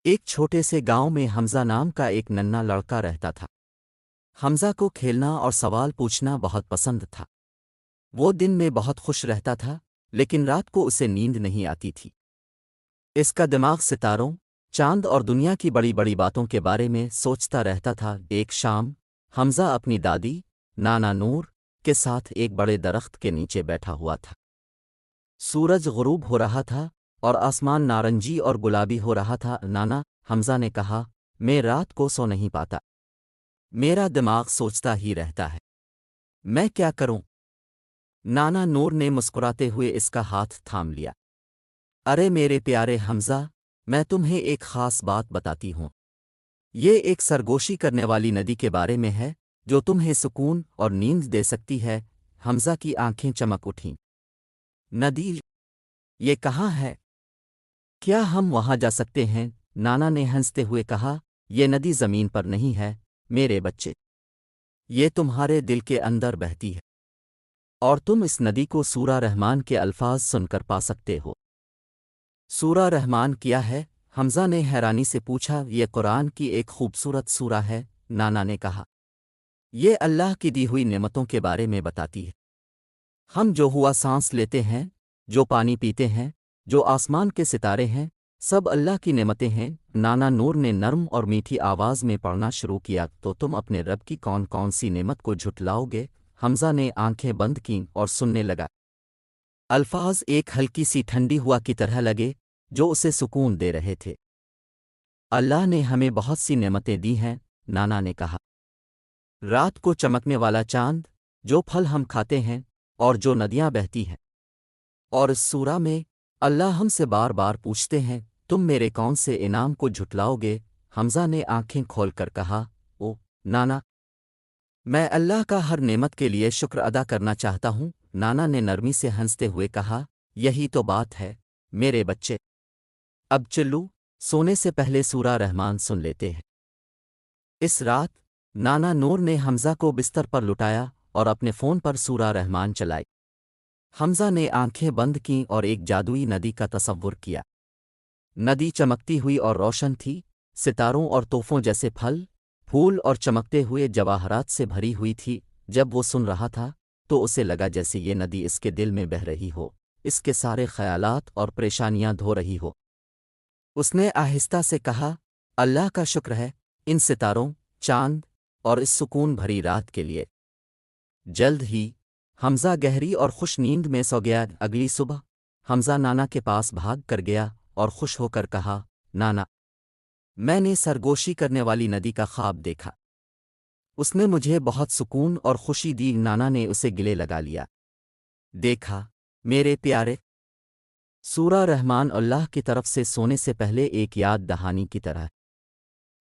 ایک چھوٹے سے گاؤں میں حمزہ نام کا ایک ننھا لڑکا رہتا تھا۔ حمزہ کو کھیلنا اور سوال پوچھنا بہت پسند تھا۔ وہ دن میں بہت خوش رہتا تھا، لیکن رات کو اسے نیند نہیں آتی تھی۔ اس کا دماغ ستاروں، چاند اور دنیا کی بڑی بڑی باتوں کے بارے میں سوچتا رہتا تھا۔ ایک شام حمزہ اپنی دادی نانا نور کے ساتھ ایک بڑے درخت کے نیچے بیٹھا ہوا تھا۔ سورج غروب ہو رہا تھا اور آسمان نارنجی اور گلابی ہو رہا تھا۔ نانا، حمزہ نے کہا، میں رات کو سو نہیں پاتا۔ میرا دماغ سوچتا ہی رہتا ہے۔ میں کیا کروں؟ نانا نور نے مسکراتے ہوئے اس کا ہاتھ تھام لیا۔ ارے میرے پیارے حمزہ، میں تمہیں ایک خاص بات بتاتی ہوں۔ یہ ایک سرگوشی کرنے والی ندی کے بارے میں ہے جو تمہیں سکون اور نیند دے سکتی ہے۔ حمزہ کی آنکھیں چمک اٹھیں۔ ندی؟ یہ کہاں ہے؟ کیا ہم وہاں جا سکتے ہیں؟ نانا نے ہنستے ہوئے کہا، یہ ندی زمین پر نہیں ہے میرے بچے، یہ تمہارے دل کے اندر بہتی ہے، اور تم اس ندی کو سورہ رحمان کے الفاظ سن کر پا سکتے ہو۔ سورہ رحمان کیا ہے؟ حمزہ نے حیرانی سے پوچھا۔ یہ قرآن کی ایک خوبصورت سورہ ہے، نانا نے کہا۔ یہ اللہ کی دی ہوئی نعمتوں کے بارے میں بتاتی ہے۔ ہم جو ہوا سانس لیتے ہیں، جو پانی پیتے ہیں، جو آسمان کے ستارے ہیں، سب اللہ کی نعمتیں ہیں۔ نانا نور نے نرم اور میٹھی آواز میں پڑھنا شروع کیا، تو تم اپنے رب کی کون کون سی نعمت کو جھٹلاؤ گے؟ حمزہ نے آنکھیں بند کیں اور سننے لگا۔ الفاظ ایک ہلکی سی ٹھنڈی ہوا کی طرح لگے جو اسے سکون دے رہے تھے۔ اللہ نے ہمیں بہت سی نعمتیں دی ہیں، نانا نے کہا۔ رات کو چمکنے والا چاند، جو پھل ہم کھاتے ہیں، اور جو ندیاں بہتی ہیں۔ اور اس سورہ میں اللہ ہم سے بار بار پوچھتے ہیں، تم میرے کون سے انعام کو جھٹلاؤ گے؟ حمزہ نے آنکھیں کھول کر کہا، او نانا، میں اللہ کا ہر نعمت کے لیے شکر ادا کرنا چاہتا ہوں۔ نانا نے نرمی سے ہنستے ہوئے کہا، یہی تو بات ہے میرے بچے۔ اب چلو، سونے سے پہلے سورہ رحمان سن لیتے ہیں۔ اس رات نانا نور نے حمزہ کو بستر پر لٹایا اور اپنے فون پر سورہ رحمان چلائی۔ حمزہ نے آنکھیں بند کیں اور ایک جادوئی ندی کا تصور کیا۔ ندی چمکتی ہوئی اور روشن تھی، ستاروں اور تحفوں جیسے پھل، پھول اور چمکتے ہوئے جواہرات سے بھری ہوئی تھی۔ جب وہ سن رہا تھا تو اسے لگا جیسے یہ ندی اس کے دل میں بہہ رہی ہو، اس کے سارے خیالات اور پریشانیاں دھو رہی ہو۔ اس نے آہستہ سے کہا، اللہ کا شکر ہے ان ستاروں، چاند اور اس سکون بھری رات کے لیے۔ جلد ہی حمزہ گہری اور خوش نیند میں سو گیا۔ اگلی صبح حمزہ نانا کے پاس بھاگ کر گیا اور خوش ہو کر کہا، نانا، میں نے سرگوشی کرنے والی ندی کا خواب دیکھا۔ اس نے مجھے بہت سکون اور خوشی دی۔ نانا نے اسے گلے لگا لیا۔ دیکھا میرے پیارے، سورہ رحمان اللہ کی طرف سے سونے سے پہلے ایک یاد دہانی کی طرح ہے۔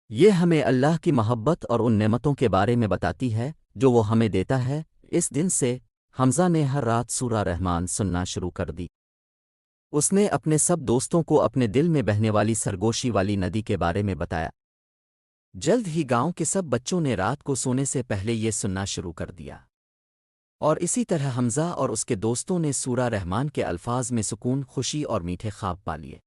یہ ہمیں اللہ کی محبت اور ان نعمتوں کے بارے میں بتاتی ہے جو وہ ہمیں دیتا ہے۔ اس دن سے حمزہ نے ہر رات سورہ رحمان سننا شروع کر دی۔ اس نے اپنے سب دوستوں کو اپنے دل میں بہنے والی سرگوشی والی ندی کے بارے میں بتایا۔ جلد ہی گاؤں کے سب بچوں نے رات کو سونے سے پہلے یہ سننا شروع کر دیا، اور اسی طرح حمزہ اور اس کے دوستوں نے سورہ رحمان کے الفاظ میں سکون، خوشی اور میٹھے خواب پا لیے۔